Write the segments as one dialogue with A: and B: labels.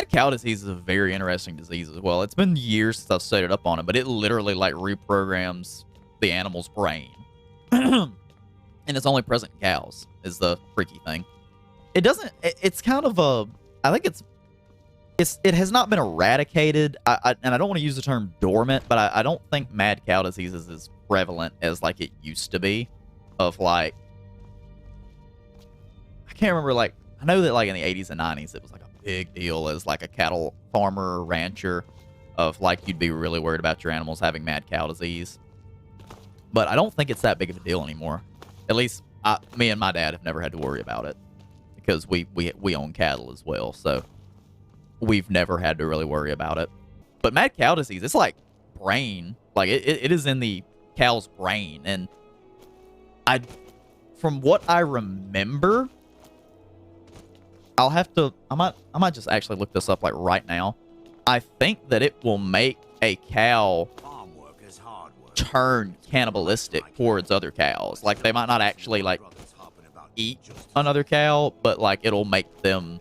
A: Mad cow disease is a very interesting disease as well. It's been years since I've studied up on it, but it literally like reprograms the animal's brain. And it's only present in cows is the freaky thing. It doesn't, it's kind of a, I think it has not been eradicated. And I don't want to use the term dormant, but I don't think mad cow disease is as prevalent as like it used to be. Of like, I can't remember, like, I know that like in the 80s and 90s, it was like a big deal as like a cattle farmer or rancher of like, you'd be really worried about your animals having mad cow disease. But I don't think it's that big of a deal anymore. At least me and my dad have never had to worry about it because we own cattle as well. So we've never had to really worry about it. But mad cow disease, it's like brain, like it is in the cow's brain. And from what I remember, I might just actually look this up like right now. I think that it will make a cow turn cannibalistic towards other cows. Like they might not actually like eat another cow, but like it'll make them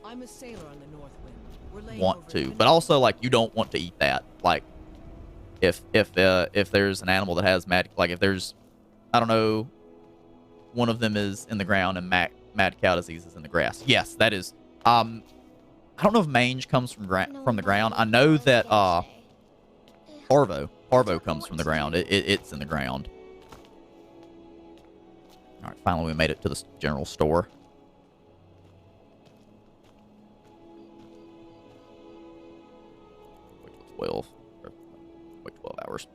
A: want to. But also like you don't want to eat that. Like if there's an animal that has mad, like if there's, I don't know, one of them is in the ground and mad cow disease is in the grass. Yes, that is. I don't know if mange comes from the ground. I know that parvo comes from the ground. It's in the ground. All right, finally we made it to the general store. Wait 12 hours.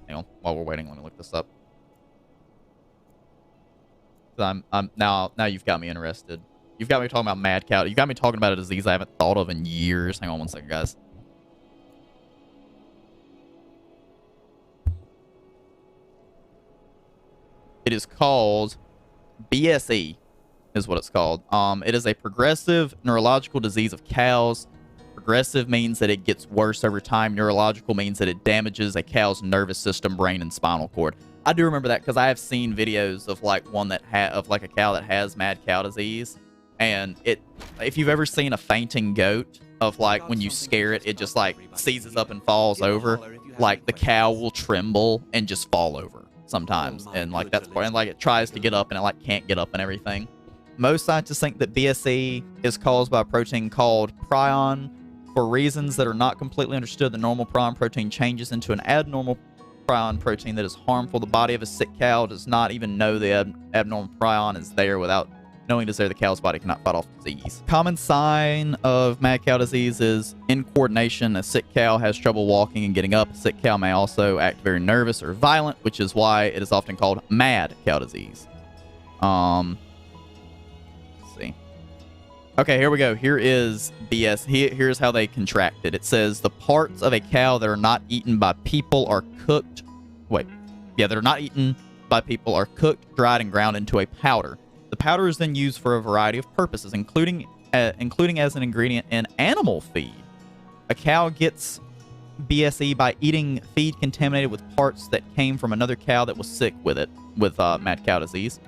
A: Hang on, while we're waiting, let me look this up. Now you've got me interested. You've got me talking about mad cow. You've got me talking about a disease I haven't thought of in years. Hang on one second, guys. It is called BSE, is what it's called. It is a progressive neurological disease of cows. Progressive means that it gets worse over time. Neurological means that it damages a cow's nervous system, brain, and spinal cord. I do remember that because I have seen videos of like one that of like a cow that has mad cow disease, and if you've ever seen a fainting goat, of like when you scare it, it just like seizes up and falls over. Like the cow will tremble and just fall over sometimes, and like that's and like it tries to get up and it like can't get up and everything. Most scientists think that BSE is caused by a protein called prion. For reasons that are not completely understood, the normal prion protein changes into an abnormal prion protein that is harmful. The body of a sick cow does not even know the abnormal prion is there. Without knowing it's there, the cow's body cannot fight off disease. Common sign of mad cow disease is incoordination. A sick cow has trouble walking and getting up. A sick cow may also act very nervous or violent, which is why it is often called mad cow disease. Let's see. Okay, here we go. Here is BS. Here's how they contract it. It says the parts of a cow that are not eaten by people are cooked. Wait. Yeah, that are not eaten by people are cooked, dried, and ground into a powder. The powder is then used for a variety of purposes, including as an ingredient in animal feed. A cow gets BSE by eating feed contaminated with parts that came from another cow that was sick with mad cow disease.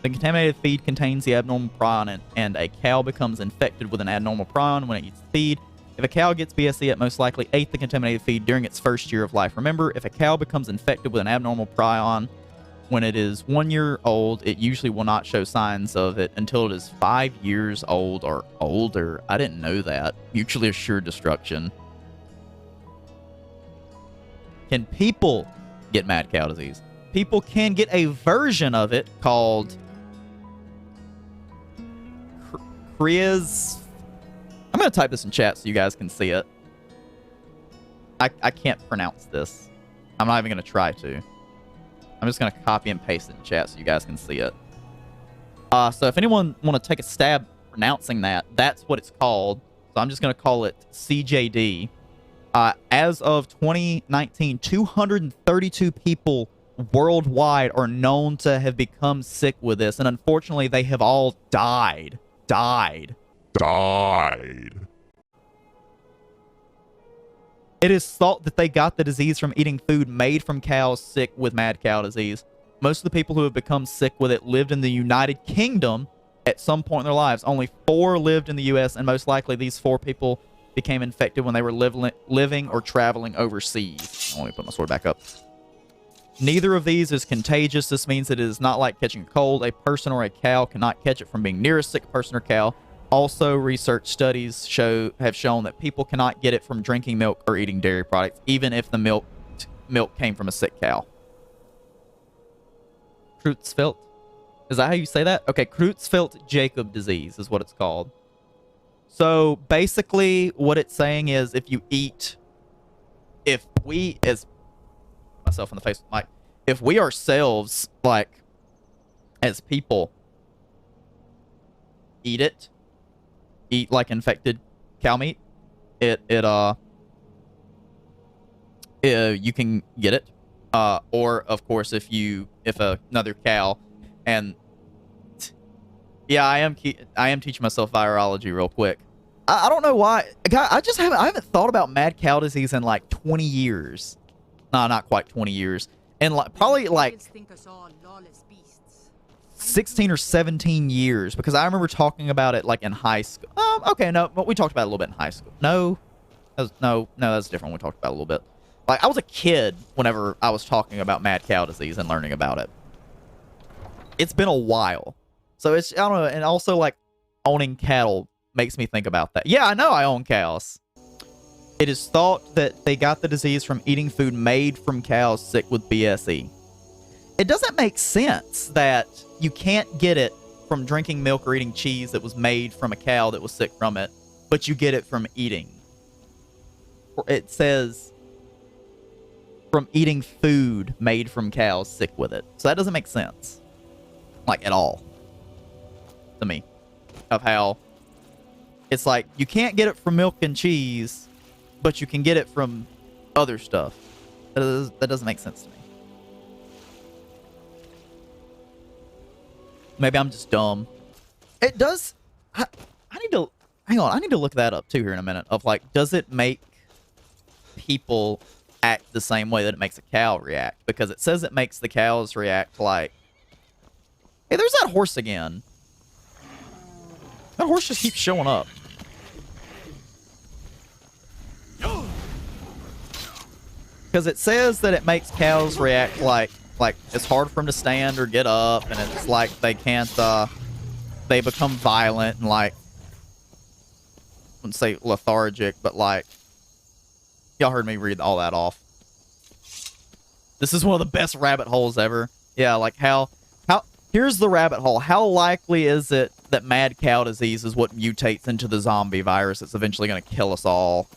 A: The contaminated feed contains the abnormal prion, and a cow becomes infected with an abnormal prion when it eats the feed. If a cow gets BSE, it most likely ate the contaminated feed during its first year of life. Remember, if a cow becomes infected with an abnormal prion when it is 1 year old, it usually will not show signs of it until it is 5 years old or older. I didn't know that. Mutually assured destruction. Can people get mad cow disease? People can get a version of it called Krias. I'm going to type this in chat so you guys can see it. I can't pronounce this. I'm not even going to try to. I'm just going to copy and paste it in chat so you guys can see it. So if anyone want to take a stab pronouncing that, that's what it's called. So I'm just going to call it CJD. As of 2019, 232 people worldwide are known to have become sick with this, and unfortunately, they have all died. It is thought that they got the disease from eating food made from cows sick with mad cow disease. Most of the people who have become sick with it lived in the United Kingdom at some point in their lives. Only 4 lived in the U.S., and most likely these 4 people became infected when they were living or traveling overseas. Let me put my sword back up. Neither of these is contagious. This means that it is not like catching a cold. A person or a cow cannot catch it from being near a sick person or cow. Also, research studies have shown that people cannot get it from drinking milk or eating dairy products, even if the milk came from a sick cow. Creutzfeldt. Is that how you say that? Okay, Creutzfeldt-Jakob disease is what it's called. So basically what it's saying is if we, as myself in the face with Mike, if we ourselves, like, as people, eat like infected cow meat, you can get it. Or of course if another cow, and yeah, I am teaching myself virology real quick. I don't know why. I haven't thought about mad cow disease in like 20 years. No, not quite 20 years. And probably like 16 or 17 years, because I remember talking about it like in high school. Okay, no, but we talked about it a little bit in high school. No, that's different. We talked about it a little bit. Like, I was a kid whenever I was talking about mad cow disease and learning about it. It's been a while. So it's, I don't know, and also like owning cattle makes me think about that. Yeah, I know I own cows. It is thought that they got the disease from eating food made from cows sick with BSE. It doesn't make sense that you can't get it from drinking milk or eating cheese that was made from a cow that was sick from it, but you get it from eating. It says from eating food made from cows sick with it. So that doesn't make sense. Like, at all. To me. Of how it's like, you can't get it from milk and cheese, but you can get it from other stuff. That doesn't make sense to me. Maybe I'm just dumb. It does. I need to, hang on, I need to look that up too here in a minute. Of like, does it make people act the same way that it makes a cow react? Because it says it makes the cows react like, hey, there's that horse again. That horse just keeps showing up. Because it says that it makes cows react like it's hard for them to stand or get up, and it's like they can't, they become violent and like, I wouldn't say lethargic, but like, y'all heard me read all that off. This is one of the best rabbit holes ever. Yeah, like how, here's the rabbit hole. How likely is it that mad cow disease is what mutates into the zombie virus that's eventually going to kill us all?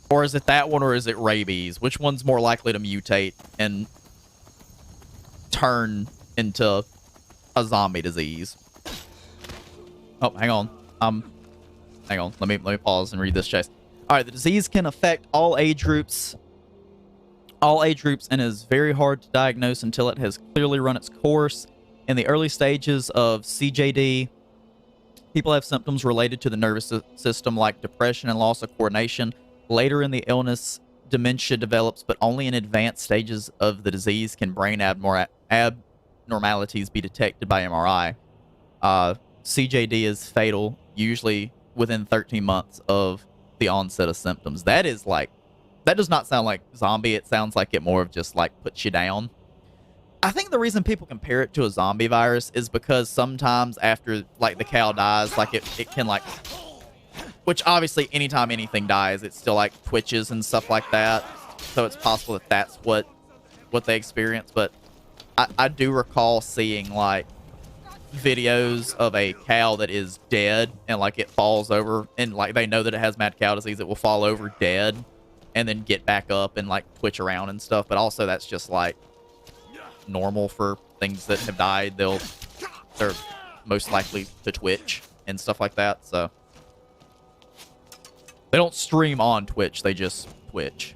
A: Or is it that one, or is it rabies? Which one's more likely to mutate and turn into a zombie disease? Oh, hang on. Hang on. Let me pause and read this, Chase. All right, the disease can affect all age groups, and is very hard to diagnose until it has clearly run its course. In the early stages of CJD, people have symptoms related to the nervous system like depression and loss of coordination. Later in the illness, dementia develops, but only in advanced stages of the disease can brain abnormalities be detected by MRI. CJD is fatal, usually within 13 months of the onset of symptoms. That is like, that does not sound like zombie. It sounds like it more of just like puts you down. I think the reason people compare it to a zombie virus is because sometimes after like the cow dies, like it can like, which obviously anytime anything dies, it still like twitches and stuff like that. So it's possible that that's what they experience. But I do recall seeing like videos of a cow that is dead and like it falls over, and like they know that it has mad cow disease. It will fall over dead and then get back up and like twitch around and stuff. But also that's just like normal for things that have died. They're most likely to twitch and stuff like that. So they don't stream on Twitch, they just twitch.